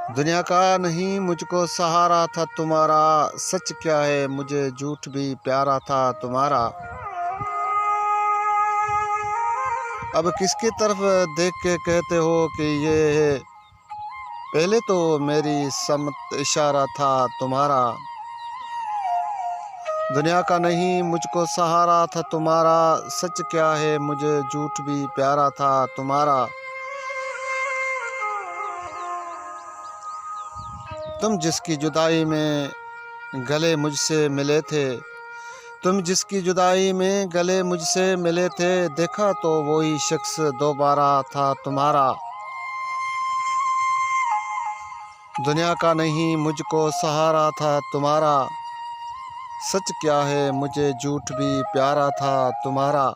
दुनिया का नहीं मुझको सहारा था तुम्हारा, सच क्या है मुझे झूठ भी प्यारा था तुम्हारा। अब किसकी तरफ देख के कहते हो कि ये है, पहले तो मेरी समत इशारा था तुम्हारा। दुनिया का नहीं मुझको सहारा था तुम्हारा, सच क्या है मुझे झूठ भी प्यारा था तुम्हारा। तुम जिसकी जुदाई में गले मुझसे मिले थे, तुम जिसकी जुदाई में गले मुझसे मिले थे, देखा तो वही शख्स दोबारा था तुम्हारा। दुनिया का नहीं मुझको सहारा था तुम्हारा, सच क्या है मुझे झूठ भी प्यारा था तुम्हारा।